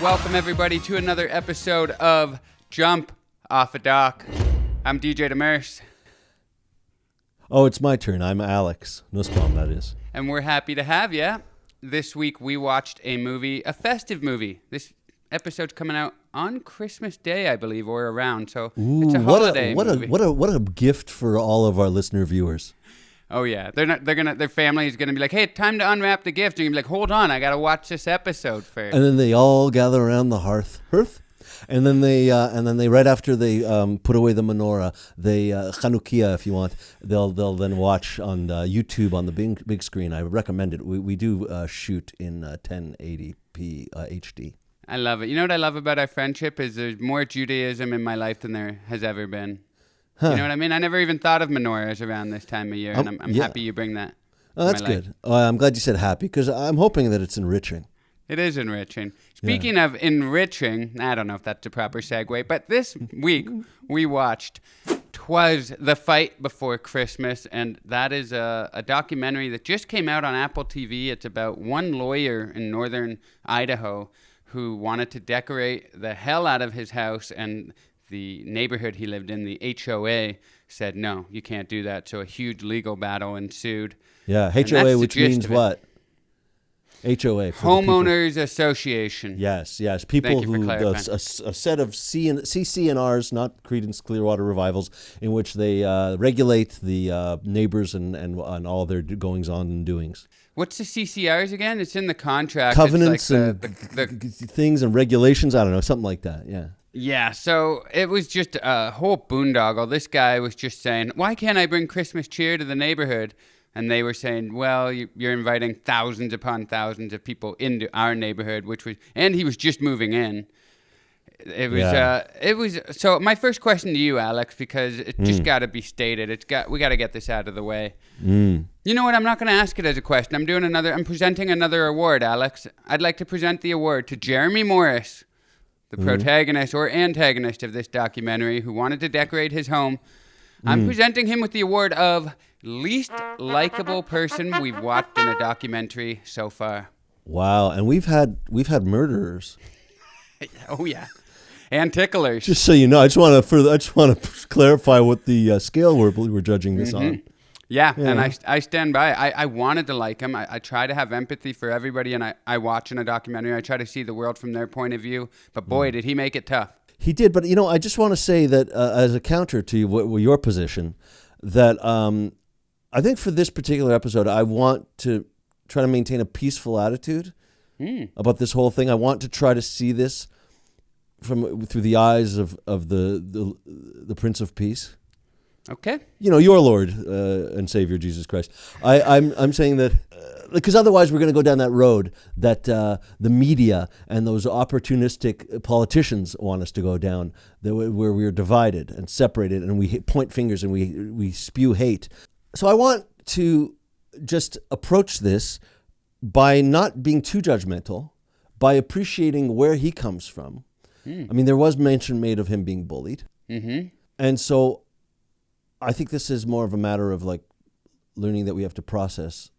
Welcome, everybody, to another episode of Jump Off a Dock. I'm DJ Demers. Oh, it's my turn. I'm Alex. Nussbaum, that is. And we're happy to have you. This week, we watched a movie, a festive movie. This episode's coming out on Christmas Day, I believe, or around. So it's a holiday movie. What a gift for all of our listener viewers. Oh yeah, their family is gonna be like, hey, time to unwrap the gift. And you're gonna be like, hold on, I gotta watch this episode first. And then they all gather around the hearth, and then they right after they put away the menorah, they Chanukia, if you want, they'll then watch on YouTube on the big screen. I recommend it. We do shoot in 1080p HD. I love it. You know what I love about our friendship is there's more Judaism in my life than there has ever been. Huh. You know what I mean? I never even thought of menorahs around this time of year, and I'm happy you bring that. Oh, that's good. I'm glad you said happy, because I'm hoping that it's enriching. It is enriching. Speaking of enriching, I don't know if that's a proper segue, but this week we watched Twas, The Fight Before Christmas, and that is a documentary that just came out on Apple TV. It's about one lawyer in northern Idaho who wanted to decorate the hell out of his house, and the neighborhood he lived in, the HOA, said, no, you can't do that. So a huge legal battle ensued. Yeah, HOA, which means what? HOA. For Homeowners Association. Yes. People who, a set of CC&Rs, not Creedence Clearwater Revivals, in which they regulate the neighbors and all their goings on and doings. What's the CCRs again? It's in the contract. Covenants like and things and regulations. I don't know, something like that, yeah. Yeah, so it was just a whole boondoggle. This guy was just saying, why can't I bring Christmas cheer to the neighborhood? And they were saying, well, you're inviting thousands upon thousands of people into our neighborhood, and he was just moving in. It was. So my first question to you, Alex, because it just got to be stated. We got to get this out of the way. You know what? I'm not going to ask it as a question. I'm presenting another award, Alex. I'd like to present the award to Jeremy Morris, the protagonist or antagonist of this documentary, who wanted to decorate his home. I'm presenting him with the award of least likable person we've watched in a documentary so far. Wow, and we've had murderers. Oh yeah, and ticklers. Just so you know, I just want to clarify what the scale we're judging this on. Yeah, and I stand by. I wanted to like him. I try to have empathy for everybody, and I watch in a documentary. I try to see the world from their point of view. But boy, did he make it tough. He did, but I just want to say that as a counter to your position, that I think for this particular episode, I want to try to maintain a peaceful attitude about this whole thing. I want to try to see this through the eyes of the Prince of Peace. Okay. Your Lord and Savior Jesus Christ. I'm saying that because otherwise we're going to go down that road that the media and those opportunistic politicians want us to go down, where we're divided and separated and we point fingers and we spew hate. So I want to just approach this by not being too judgmental, by appreciating where he comes from. I mean, there was mention made of him being bullied. And so I think this is more of a matter of like learning that we have to process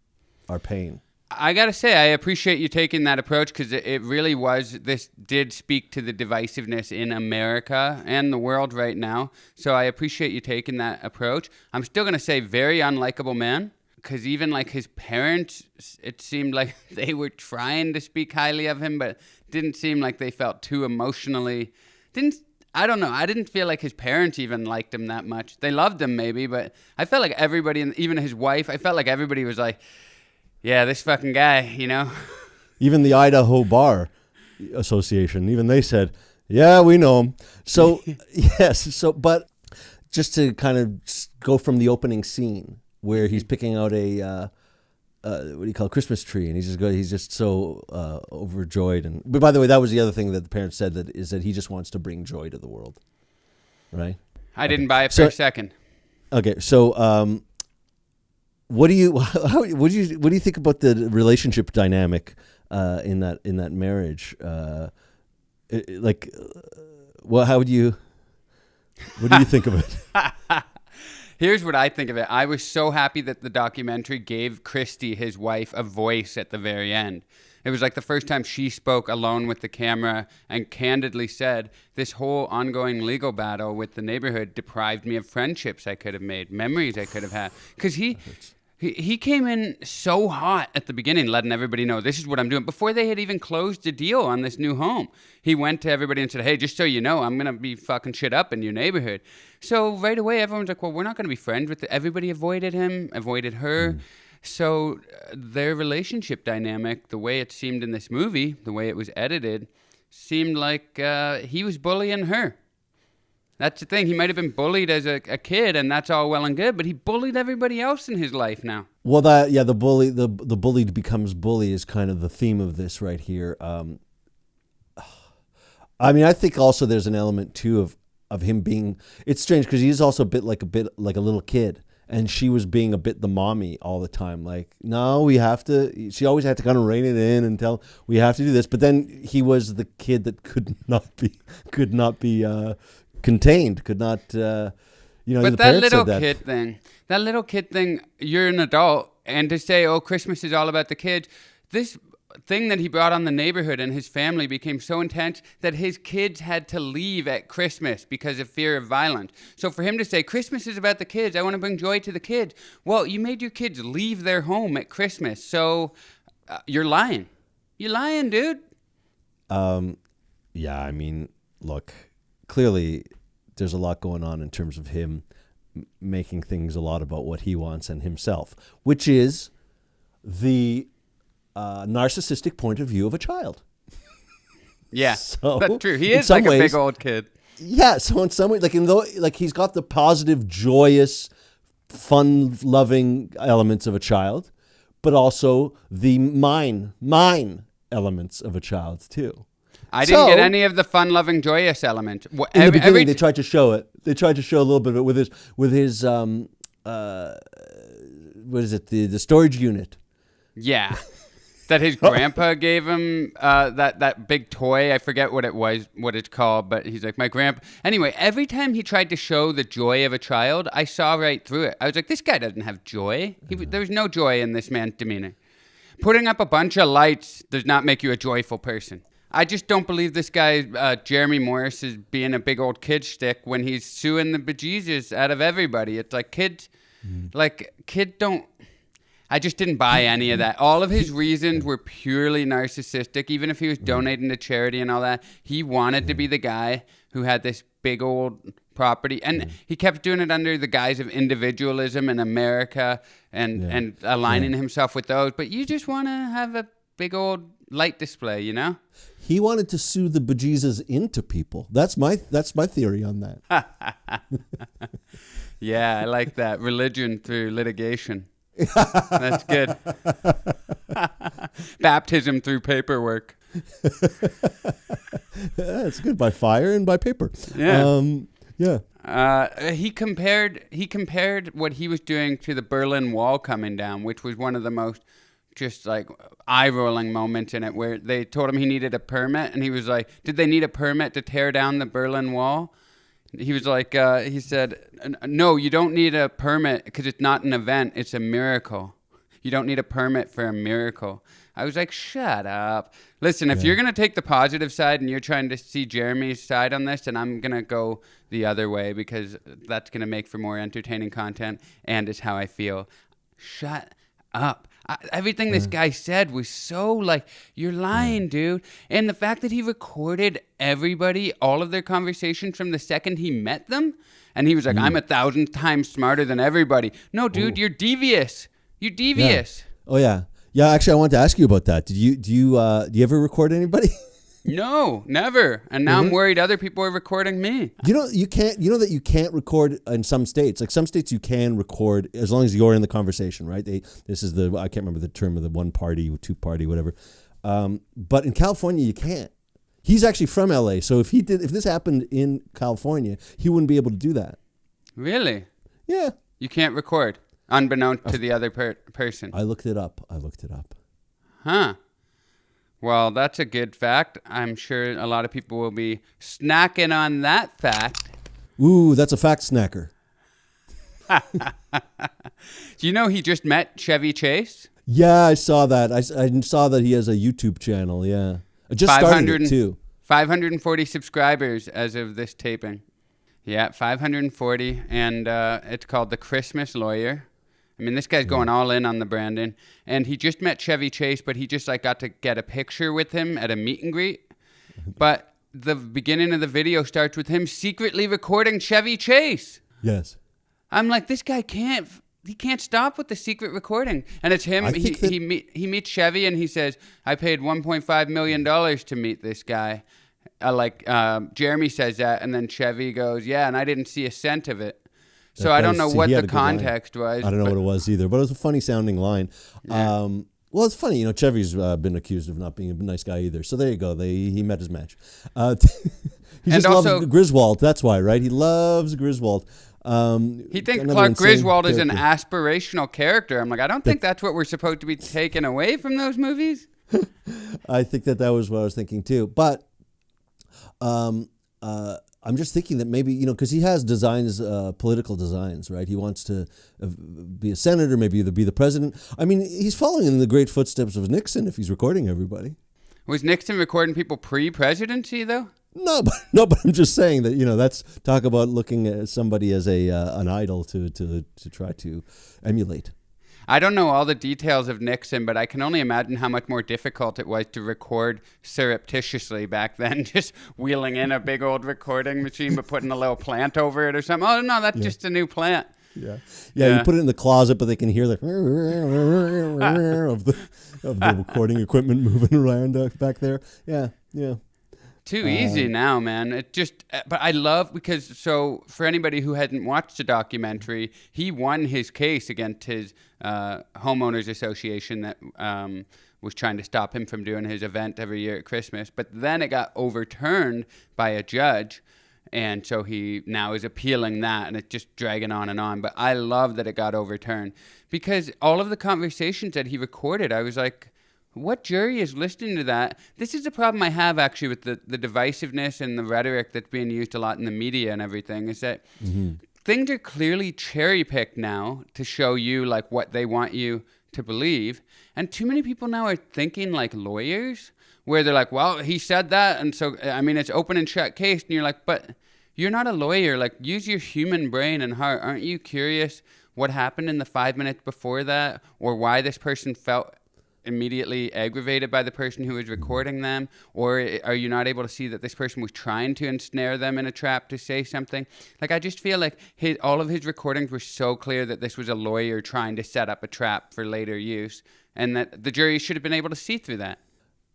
our pain. I got to say, I appreciate you taking that approach, because it really this did speak to the divisiveness in America and the world right now. So I appreciate you taking that approach. I'm still going to say very unlikable man, because even like his parents, it seemed like they were trying to speak highly of him, but didn't seem like they felt too emotionally. I don't know. I didn't feel like his parents even liked him that much. They loved him maybe, but I felt like everybody, and even his wife, I felt like everybody was like, yeah, this fucking guy, Even the Idaho Bar Association, even they said, yeah, we know him. So, yes. But just to kind of go from the opening scene where he's picking out a Christmas tree, and he's just so overjoyed. But by the way, that was the other thing that the parents said, is that he just wants to bring joy to the world, right? I didn't buy it for a second. Okay, so what do you think about the relationship dynamic in that marriage? What do you think of it? Here's what I think of it. I was so happy that the documentary gave Christy, his wife, a voice at the very end. It was like the first time she spoke alone with the camera and candidly said, this whole ongoing legal battle with the neighborhood deprived me of friendships I could have made, memories I could have had. Because he came in so hot at the beginning, letting everybody know, this is what I'm doing. Before they had even closed the deal on this new home, he went to everybody and said, hey, just so you know, I'm going to be fucking shit up in your neighborhood. So right away, everyone's like, well, we're not going to be friends with everybody avoided him, avoided her. So their relationship dynamic, the way it seemed in this movie, the way it was edited, seemed like he was bullying her. That's the thing. He might have been bullied as a kid, and that's all well and good, but he bullied everybody else in his life now. Well, the bullied becomes bully is kind of the theme of this right here. I mean, I think also there's an element too of him being. It's strange because he's also a bit like a little kid. And she was being a bit the mommy all the time. Like, no, we have to. She always had to kind of rein it in and tell we have to do this. But then he was the kid that could not be contained. Could not. But that little kid thing. You're an adult, and to say, "Oh, Christmas is all about the kids." This thing that he brought on the neighborhood and his family became so intense that his kids had to leave at Christmas because of fear of violence. So for him to say, Christmas is about the kids, I want to bring joy to the kids. Well, you made your kids leave their home at Christmas. So you're lying. You're lying, dude. Yeah, I mean, look, clearly there's a lot going on in terms of him making things a lot about what he wants and himself, which is the narcissistic point of view of a child. Yeah, so, that's true. He is like a big old kid. Yeah, so in some way, like he's got the positive, joyous, fun-loving elements of a child, but also the mine elements of a child too. I didn't get any of the fun-loving, joyous elements. In the beginning, they tried to show it. They tried to show a little bit of it with his what is it? The storage unit. Yeah. That his grandpa gave him that big toy. I forget what it's called, but he's like, my grandpa. Anyway, every time he tried to show the joy of a child, I saw right through it. I was like, this guy doesn't have joy. There was no joy in this man's demeanor. Putting up a bunch of lights does not make you a joyful person. I just don't believe this guy, Jeremy Morris, is being a big old kid stick when he's suing the bejesus out of everybody. It's like kids don't... I just didn't buy any of that. All of his reasons were purely narcissistic. Even if he was donating to charity and all that, he wanted to be the guy who had this big old property. And he kept doing it under the guise of individualism and America and aligning himself with those. But you just want to have a big old light display, you know? He wanted to sue the bejesus into people. That's my theory on that. Yeah, I like that. Religion through litigation. That's good. Baptism through paperwork. That's good. By fire and by paper. Yeah. He compared what he was doing to the Berlin Wall coming down, which was one of the most just like eye-rolling moments in it, where they told him he needed a permit, and he was like, did they need a permit to tear down the Berlin Wall? He was like, he said, no, you don't need a permit because it's not an event. It's a miracle. You don't need a permit for a miracle. I was like, shut up. Listen, if you're going to take the positive side and you're trying to see Jeremy's side on this, then I'm going to go the other way because that's going to make for more entertaining content and is how I feel. Shut up. Everything this guy said was so like, you're lying, dude. And the fact that he recorded everybody, all of their conversations from the second he met them, and he was like, I'm 1,000 times smarter than everybody. No, dude, you're devious. You're devious. Yeah. Oh, yeah. Yeah, actually, I wanted to ask you about that. Do you ever record anybody? No, never. And now I'm worried other people are recording me. You know that you can't record in some states. Like some states you can record as long as you're in the conversation, right? This is I can't remember the term of the one party, two party, whatever. But in California you can't. He's actually from LA, so if this happened in California, he wouldn't be able to do that. Really? Yeah. You can't record unbeknownst to the other person. I looked it up. Huh. Well, that's a good fact. I'm sure a lot of people will be snacking on that fact. Ooh, that's a fact snacker. Do you know he just met Chevy Chase? Yeah, I saw that. I saw that he has a YouTube channel. Yeah, I just started it too. 540 subscribers as of this taping. Yeah, 540, and it's called The Christmas Lawyer. I mean, this guy's going all in on the branding, and he just met Chevy Chase, but he just like got to get a picture with him at a meet and greet. But the beginning of the video starts with him secretly recording Chevy Chase. Yes. I'm like, this guy can't stop with the secret recording. And it's him. He meets Chevy and he says, I paid $1.5 million to meet this guy. Jeremy says that, and then Chevy goes, yeah, and I didn't see a cent of it. So I don't know what the context was. I don't know what it was either, but it was a funny sounding line. Yeah. Well, it's funny, Chevy's been accused of not being a nice guy either. So there you go. He met his match. He just loves Griswold. That's why, right? He loves Griswold. He thinks Clark Griswold is an aspirational character. I'm like, I don't think that's what we're supposed to be taking away from those movies. I think that was what I was thinking too. But I'm just thinking that maybe, because he has designs, political designs, right? He wants to be a senator, maybe be the president. I mean, he's following in the great footsteps of Nixon if he's recording everybody. Was Nixon recording people pre-presidency, though? No, but I'm just saying that, that's talk about looking at somebody as an idol to try to emulate. I don't know all the details of Nixon, but I can only imagine how much more difficult it was to record surreptitiously back then, just wheeling in a big old recording machine but putting a little plant over it or something. Oh, no, that's just a new plant. Yeah, you put it in the closet, but they can hear the of the recording equipment moving around back there. Yeah. Too easy now, man. But I love because for anybody who hadn't watched the documentary, he won his case against his homeowners association that was trying to stop him from doing his event every year at Christmas. But then it got overturned by a judge. And so he now is appealing that, and it's just dragging on and on. But I love that it got overturned because all of the conversations that he recorded, I was like, what jury is listening to that? This is the problem I have actually with the divisiveness and the rhetoric that's being used a lot in the media and everything is that things are clearly cherry-picked now to show you like what they want you to believe. And too many people now are thinking like lawyers where they're like, well, he said that. And so, I mean, it's open and shut case. And you're like, but you're not a lawyer. Like, use your human brain and heart. Aren't you curious what happened in the 5 minutes before that or why this person felt immediately aggravated by the person who was recording them? Or are you not able to see that this person was trying to ensnare them in a trap to say something? Like, I just feel like all of his recordings were so clear that this was a lawyer trying to set up a trap for later use and that the jury should have been able to see through that.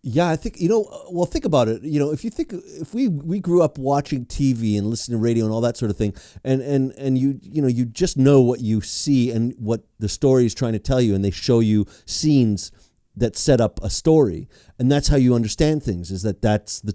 Yeah, I think, well, think about it. If we grew up watching TV and listening to radio and all that sort of thing, and you just know what you see and what the story is trying to tell you, and they show you scenes that set up a story, and that's how you understand things, is that's the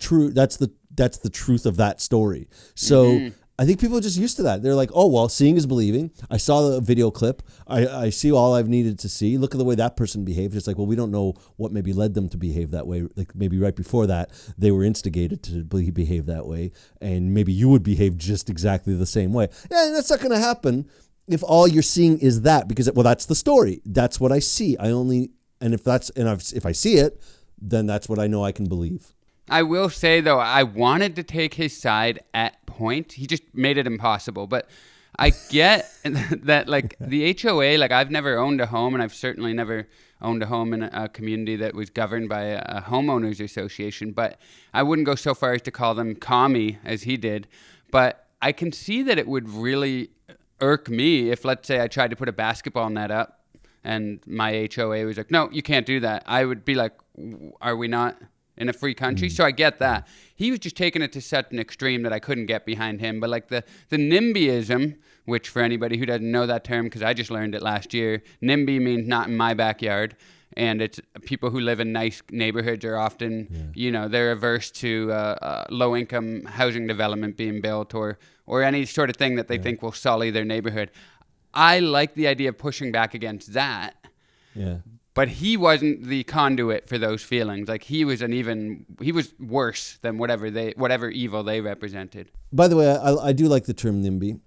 truth of that story. So I think people are just used to that. They're like, oh, well, seeing is believing. I saw the video clip. I see all I've needed to see. Look at the way that person behaved. It's like, well, we don't know what maybe led them to behave that way. Like maybe right before that, they were instigated to behave that way. And maybe you would behave just exactly the same way. Yeah, that's not going to happen if all you're seeing is that, because, well, that's the story. That's what I see. If I see it, then that's what I know I can believe. I will say, though, I wanted to take his side at point. He just made it impossible. But I get that, like, the HOA, like, I've never owned a home, and I've certainly never owned a home in a community that was governed by a homeowners association. But I wouldn't go so far as to call them commie, as he did. But I can see that it would really irk me if, let's say, I tried to put a basketball net up, and my HOA was like, no, you can't do that. I would be like, are we not in a free country? So I get that. He was just taking it to such an extreme that I couldn't get behind him. But like the NIMBYism, which for anybody who doesn't know that term, because I just learned it last year, NIMBY means not in my backyard. And it's people who live in nice neighborhoods are often, they're averse to low-income housing development being built or any sort of thing that they think will sully their neighborhood. I like the idea of pushing back against that. Yeah. But he wasn't the conduit for those feelings. Like he was worse than whatever evil they represented. By the way, I do like the term NIMBY.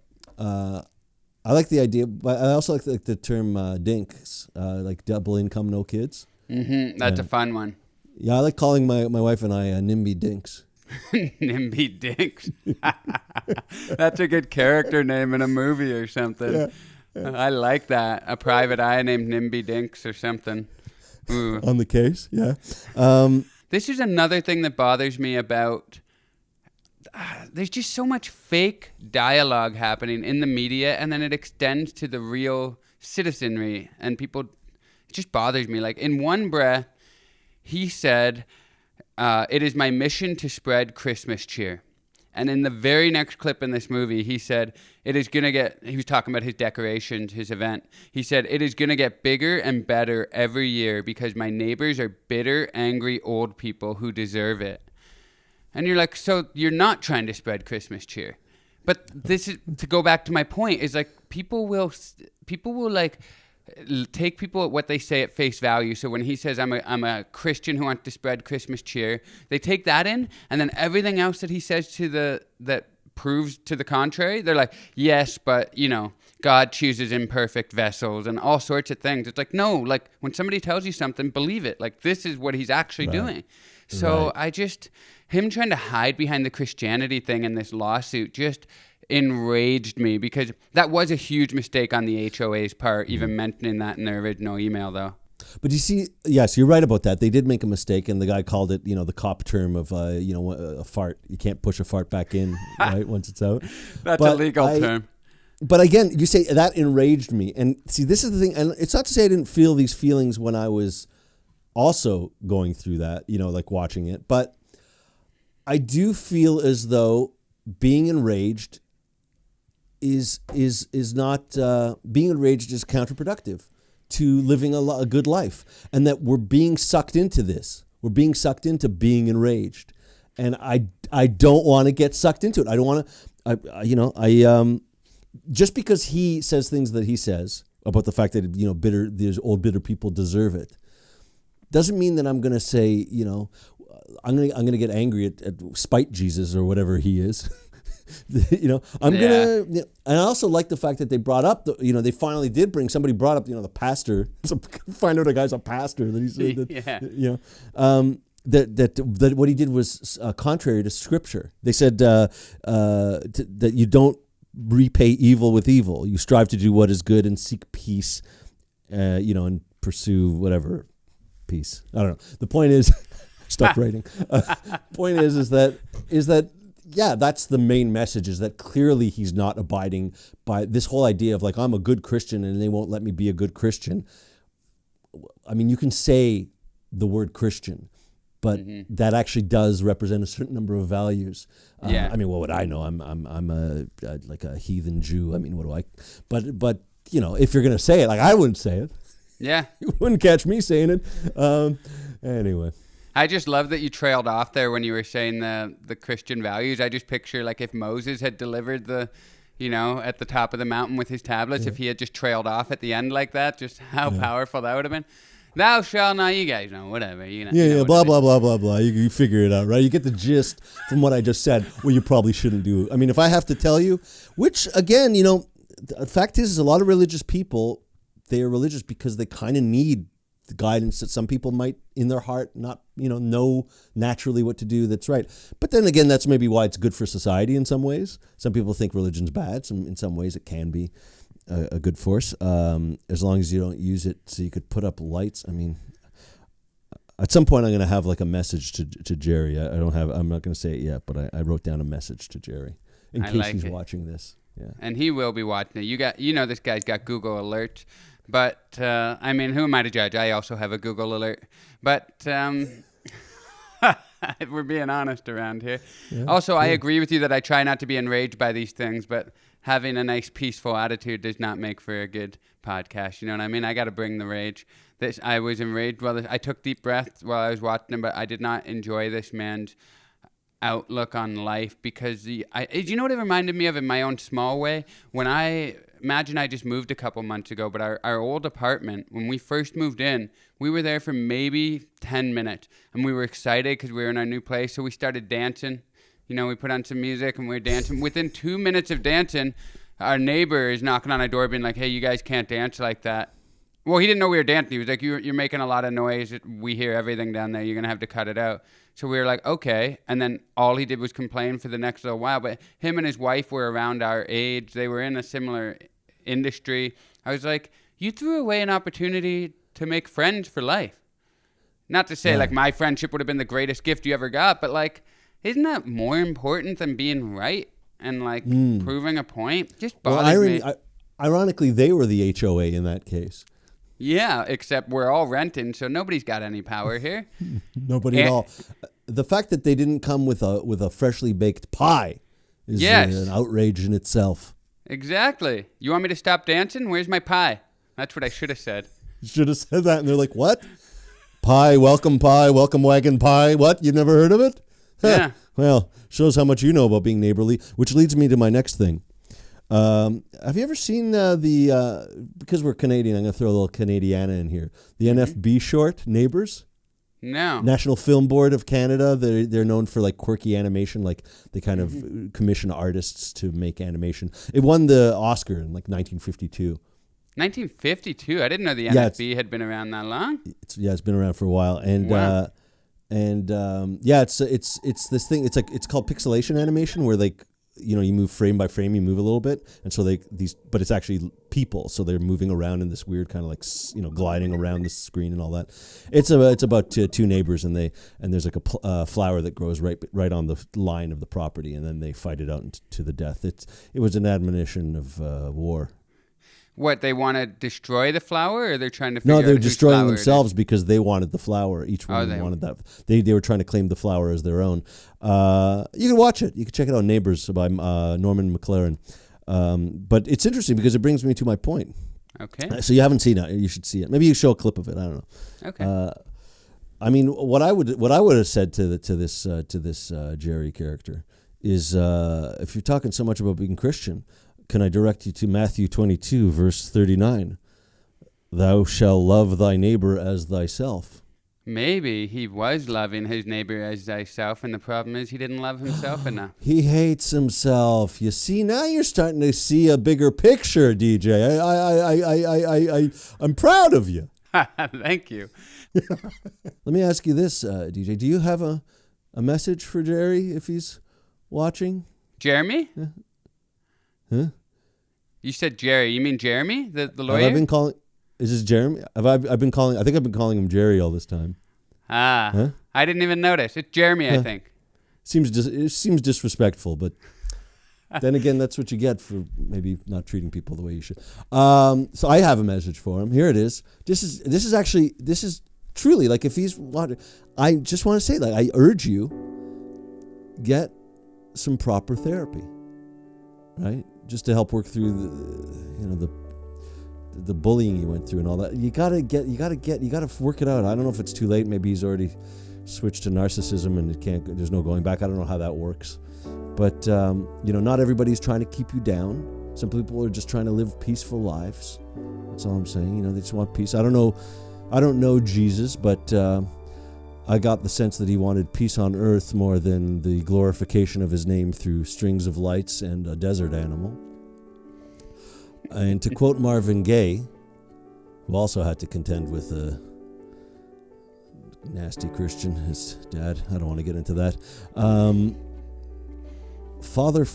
I like the idea, but I also like the term dinks, like double income, no kids. That's a fun one. Yeah, I like calling my wife and I NIMBY dinks. NIMBY dinks. That's a good character name in a movie or something. Yeah. I like that. A private eye named NIMBY dinks or something. Ooh. On the case, yeah. This is another thing that bothers me about. There's just so much fake dialogue happening in the media, and then it extends to the real citizenry, and people. It just bothers me. Like, in one breath, he said, "It is my mission to spread Christmas cheer." And in the very next clip in this movie, he said, he was talking about his decorations, his event. He said, "It is going to get bigger and better every year because my neighbors are bitter, angry old people who deserve it." And you're like, so you're not trying to spread Christmas cheer. But this is, to go back to my point, is like people will like take people at what they say at face value. So when he says, I'm a Christian who wants to spread Christmas cheer, they take that in, and then everything else that he says that proves to the contrary, they're like, yes, but God chooses imperfect vessels and all sorts of things. It's like, no, like when somebody tells you something, believe it. Like, this is what he's actually doing. So him trying to hide behind the Christianity thing in this lawsuit just enraged me, because that was a huge mistake on the HOA's part, even mentioning that in their original email, though. But you see, yes, you're right about that. They did make a mistake, and the guy called it, the cop term of, a fart. You can't push a fart back in, right, once it's out. That's a legal term. But again, you say that enraged me. And see, this is the thing, and it's not to say I didn't feel these feelings when I was also going through that, like watching it. But I do feel as though being enraged is not being enraged is counterproductive to living a good life, and that we're being sucked into this. We're being sucked into being enraged, and I don't want to get sucked into it. I don't want to. Just because he says things that he says about the fact that these old bitter people deserve it, doesn't mean that I'm going to say I'm going to get angry at spite Jesus or whatever he is. And I also like the fact that they brought up they finally did somebody brought up the pastor. So find out a guy's a pastor that he said that that what he did was contrary to scripture. They said that you don't repay evil with evil. You strive to do what is good and seek peace, and pursue whatever peace. I don't know. The point is, stop writing. Point is that yeah, that's the main message, is that clearly he's not abiding by this whole idea of like, I'm a good Christian and they won't let me be a good Christian. I mean, you can say the word Christian, but that actually does represent a certain number of values. I mean, what would I know? I'm like a heathen Jew. I mean, what do I? But if you're gonna say it, like I wouldn't say it. Yeah, you wouldn't catch me saying it. Anyway. I just love that you trailed off there when you were saying the Christian values. I just picture like if Moses had delivered the, at the top of the mountain with his tablets, if he had just trailed off at the end like that, just how powerful that would have been. Thou shalt not, you guys know, whatever. Blah, blah, blah, blah, blah. You figure it out, right? You get the gist from what I just said, what you probably shouldn't do. I mean, if I have to tell you, which again, the fact is a lot of religious people, they are religious because they kind of need the guidance that some people might in their heart not know naturally what to do that's right. But then again, that's maybe why it's good for society in some ways. Some people think religion's bad. In some ways it can be a good force, as long as you don't use it so you could put up lights. I mean, at some point I'm going to have like a message to Jerry. I'm not going to say it yet, but I wrote down a message to Jerry in case he's watching this. Yeah. And he will be watching it. This guy's got Google Alerts. But, I mean, who am I to judge? I also have a Google alert. But we're being honest around here. Yeah, also, I agree with you that I try not to be enraged by these things, but having a nice, peaceful attitude does not make for a good podcast. You know what I mean? I got to bring the rage. I was enraged I took deep breaths while I was watching him, but I did not enjoy this man's outlook on life because you know what it reminded me of in my own small way? Imagine I just moved a couple months ago, but our old apartment, when we first moved in, we were there for maybe 10 minutes. And we were excited because we were in our new place. So we started dancing. We put on some music and we were dancing. Within 2 minutes of dancing, our neighbor is knocking on our door being like, hey, you guys can't dance like that. Well, he didn't know we were dancing. He was like, you're making a lot of noise. We hear everything down there. You're going to have to cut it out. So we were like, okay. And then all he did was complain for the next little while. But him and his wife were around our age. They were in a similar industry. I was like, you threw away an opportunity to make friends for life. Not to say like my friendship would have been the greatest gift you ever got, but like, isn't that more important than being right and like proving a point? Just bothers me. Ironically, they were the HOA in that case. Yeah, except we're all renting, so nobody's got any power here. Nobody at all. The fact that they didn't come with a freshly baked pie is an outrage in itself. Exactly. You want me to stop dancing? Where's my pie? That's what I should have said. You should have said that, and they're like, what? Pie, welcome wagon pie. What? You've never heard of it? Yeah. Well, shows how much you know about being neighborly, which leads me to my next thing. Have you ever seen because we're Canadian, I'm going to throw a little Canadiana in here, the NFB short, Neighbors? No. National Film Board of Canada. They're known for like quirky animation, like they kind of commission artists to make animation. It won the Oscar in like 1952. 1952? I didn't know the NFB had been around that long. It's been around for a while, and wow. It's this thing. It's called pixelation animation, where like you move frame by frame, you move a little bit, and so but it's actually people, so they're moving around in this weird kind of like gliding around the screen and all that. It's about two neighbors, and there's like a flower that grows right on the line of the property, and then they fight it out to the death. It was an admonition of war. What, they want to destroy the flower, or they're trying to figure out No, they're whose destroying flower themselves because they wanted the flower. Each one wanted that. They were trying to claim the flower as their own. You can watch it. You can check it out, Neighbors by Norman McLaren. But it's interesting because it brings me to my point. Okay. So you haven't seen it. You should see it. Maybe you show a clip of it. I don't know. Okay. I mean, what I would have said to this Jerry character is, if you're talking so much about being Christian, can I direct you to Matthew 22, verse 39? Thou shalt love thy neighbor as thyself. Maybe he was loving his neighbor as thyself, and the problem is he didn't love himself enough. He hates himself. You see, now you're starting to see a bigger picture, DJ. I'm proud of you. Thank you. Let me ask you this, DJ. Do you have a message for Jerry if he's watching? Jeremy? Huh? You said Jerry. You mean Jeremy, the lawyer? Have I been calling? Is this Jeremy? I've been calling? I think I've been calling him Jerry all this time. Huh? I didn't even notice. It's Jeremy, I think. It seems disrespectful, but then again, that's what you get for maybe not treating people the way you should. So I have a message for him. Here it is. This is truly like if he's wanted. I just want to say, like, I urge you, get some proper therapy, right? Just to help work through the bullying you went through and all that. You gotta work it out. I don't know if it's too late. Maybe he's already switched to narcissism and there's no going back. I don't know how that works. But not everybody's trying to keep you down. Some people are just trying to live peaceful lives. That's all I'm saying. They just want peace. I don't know Jesus, but I got the sense that he wanted peace on earth more than the glorification of his name through strings of lights and a desert animal. And to quote Marvin Gaye, who also had to contend with a nasty Christian, his dad, I don't want to get into that. Father,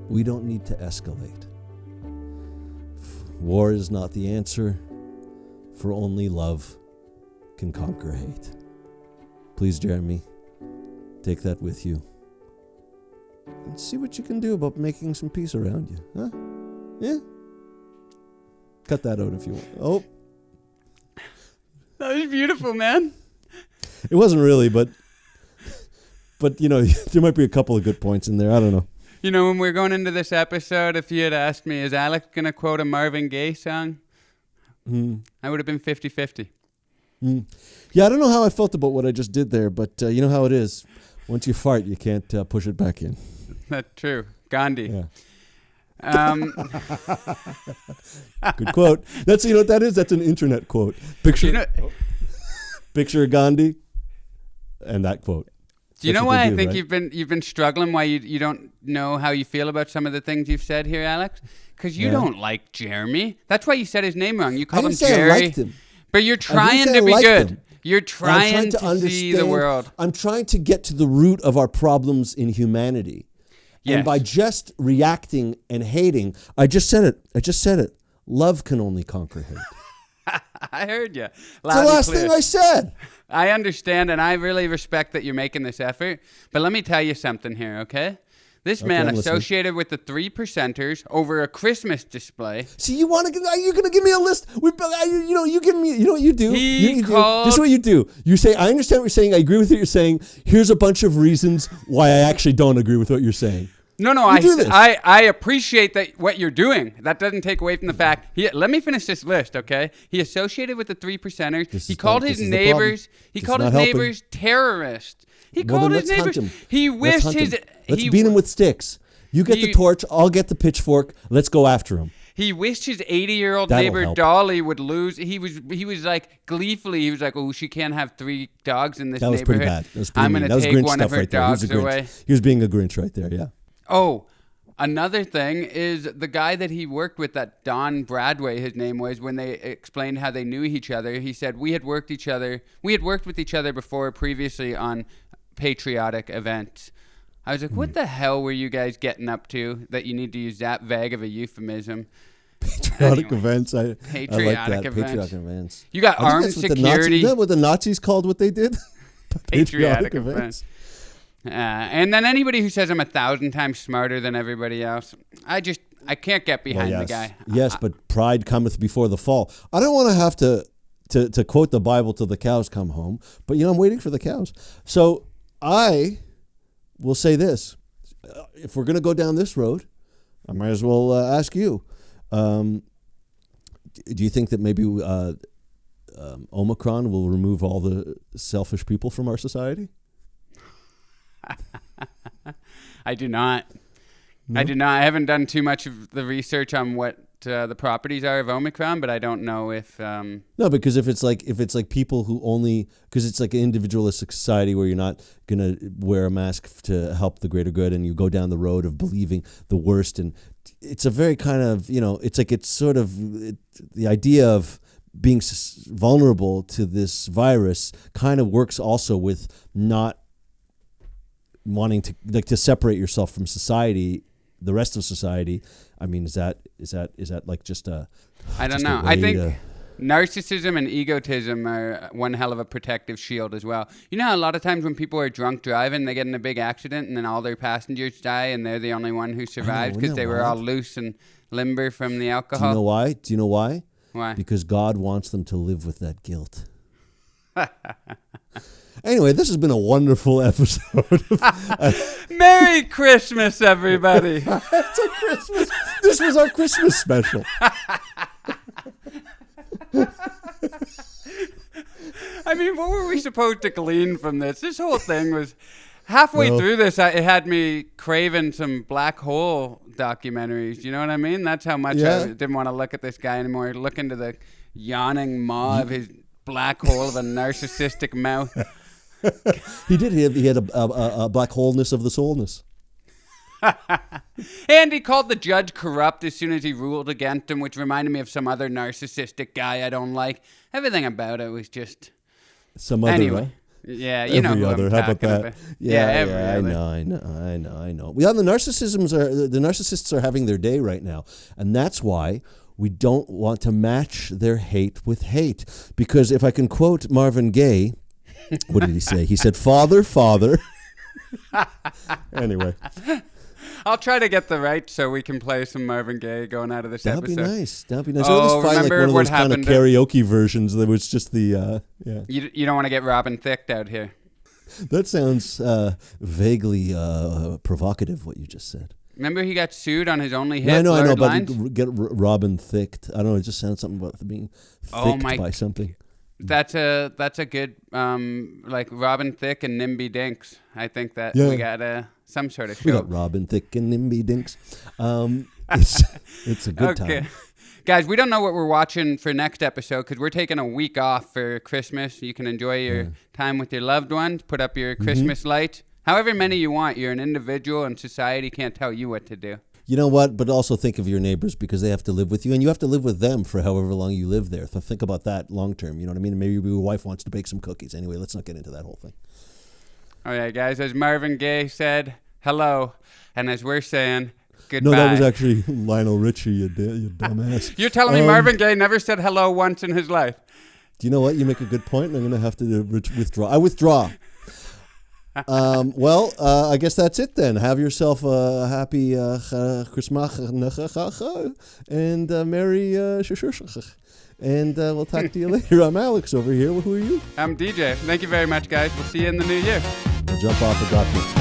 we don't need to escalate. War is not the answer, for only love can conquer hate. Please, Jeremy, take that with you and see what you can do about making some peace around you. Huh? Yeah? Cut that out if you want. Oh. That was beautiful, man. It wasn't really, but there might be a couple of good points in there. I don't know. When we're going into this episode, if you had asked me, is Alex going to quote a Marvin Gaye song? I would have been 50-50. Yeah, I don't know how I felt about what I just did there, but you know how it is. Once you fart, you can't push it back in. That's true. Gandhi. Yeah. Good quote. That's what that is. That's an internet quote. Picture Gandhi and that quote. Do you That's know what why they I do, think right? you've been struggling? Why you don't know how you feel about some of the things you've said here, Alex? Because you Yeah. don't like Jeremy. That's why you said his name wrong. You I called him didn't say Jerry. I liked him. But you're I didn't trying say to I be liked good. him. You're I'm trying to see the world. I'm trying to get to the root of our problems in humanity. And Yes. by just reacting and hating, I just said it. Love can only conquer hate. I heard you. It's the last thing I said. I understand, and I really respect that you're making this effort. But let me tell you something here, okay? This man I'm listening. associated with the 3%ers over a Christmas display. See, you're going to give me a list. You give me, you know what you do? This is what you do. You say, I understand what you're saying. I agree with what you're saying. Here's a bunch of reasons why I actually don't agree with what you're saying. No, I appreciate that what you're doing. That doesn't take away from the fact. Let me finish this list, okay? He associated with the 3%ers. He called his neighbors. He called his neighbors terrorists. He called his neighbors. He wished his. Let's beat him with sticks. You get the torch. I'll get the pitchfork. Let's go after him. He wished his 80-year-old That'll neighbor help. Dolly would lose. He was like gleefully. He was like, "Oh, she can't have 3 dogs in this That was neighborhood. pretty bad. That was pretty I'm mean. going That to was take Grinch one of stuff her right there. He was dogs a Grinch. away." He was being a Grinch right there. Yeah. Oh, another thing is the guy that he worked with, that Don Bradway, his name was, when they explained how they knew each other, he said, we had worked with each other before previously on patriotic events. I was like, what the hell were you guys getting up to that you need to use that vague of a euphemism? Patriotic events. I like Patriotic that. events. Patriotic events. You got I think armed that's what security. Isn't that what the Nazis called what they did? Patriotic events. And then anybody who says I'm 1,000 times smarter than everybody else, I can't get behind the guy. Yes, but pride cometh before the fall. I don't want to have to quote the Bible till the cows come home, but I'm waiting for the cows. So I will say this: if we're going to go down this road, I might as well ask you. Do you think that maybe Omicron will remove all the selfish people from our society? I do not. No? I do not. I haven't done too much of the research on what the properties are of Omicron, but I don't know if. No, because if it's like people who only, because it's like an individualistic society where you're not gonna wear a mask to help the greater good, and you go down the road of believing the worst, and it's a very kind of the idea of being vulnerable to this virus kind of works also with not wanting to separate yourself from society, the rest of society. I mean, is that like just a? I don't know. I think narcissism and egotism are one hell of a protective shield as well. You know how a lot of times when people are drunk driving, they get in a big accident and then all their passengers die and they're the only one who survived because they were all loose and limber from the alcohol. Do you know why? Why? Because God wants them to live with that guilt. Anyway, this has been a wonderful episode. Merry Christmas, everybody. It's a Christmas. This was our Christmas special. I mean, what were we supposed to glean from this? This whole thing was halfway through this. It had me craving some black hole documentaries. You know what I mean? That's how much I didn't want to look at this guy anymore. Look into the yawning maw of his black hole of a narcissistic mouth. He did. He had a black holeness of the soulness. And he called the judge corrupt as soon as he ruled against him, which reminded me of some other narcissistic guy I don't like. Everything about it was just... Some other, anyway. Right? Yeah, you know who other. I'm How about talking that? about. Yeah, I know. Yeah, the narcissists are having their day right now, and that's why we don't want to match their hate with hate. Because if I can quote Marvin Gaye, what did he say? He said, "Father, Father." Anyway. I'll try to get the right so we can play some Marvin Gaye going out of this That'd episode. That'd be nice. Oh, I'll just find like one of those kind of karaoke versions that was just the, yeah. You don't want to get Robin Thicke out here. That sounds vaguely provocative, what you just said. Remember he got sued on his only hit, I know, Lines? but get Robin Thicke. I don't know, it just sounds something about being thicked by something. That's a good, like Robin Thicke and Nimby Dinks. I think that we got some sort of show. We got Robin Thicke and Nimby Dinks. It's a good time. Guys, we don't know what we're watching for next episode because we're taking a week off for Christmas. You can enjoy your time with your loved ones, put up your Christmas light. However many you want. You're an individual, and society can't tell you what to do. You know what? But also think of your neighbors, because they have to live with you, and you have to live with them for however long you live there. So think about that long term. You know what I mean? Maybe your wife wants to bake some cookies. Anyway, let's not get into that whole thing. All right, guys. As Marvin Gaye said, hello. And as we're saying, goodbye. No, that was actually Lionel Richie, you dumbass. You're telling me Marvin Gaye never said hello once in his life? Do you know what? You make a good point, and I'm going to have to withdraw. I withdraw. Well, I guess that's it then. Have yourself a happy Christmas and Merry and we'll talk to you later. I'm Alex over here. Who are you? I'm DJ. Thank you very much, guys. We'll see you in the new year. I'll jump off the drop.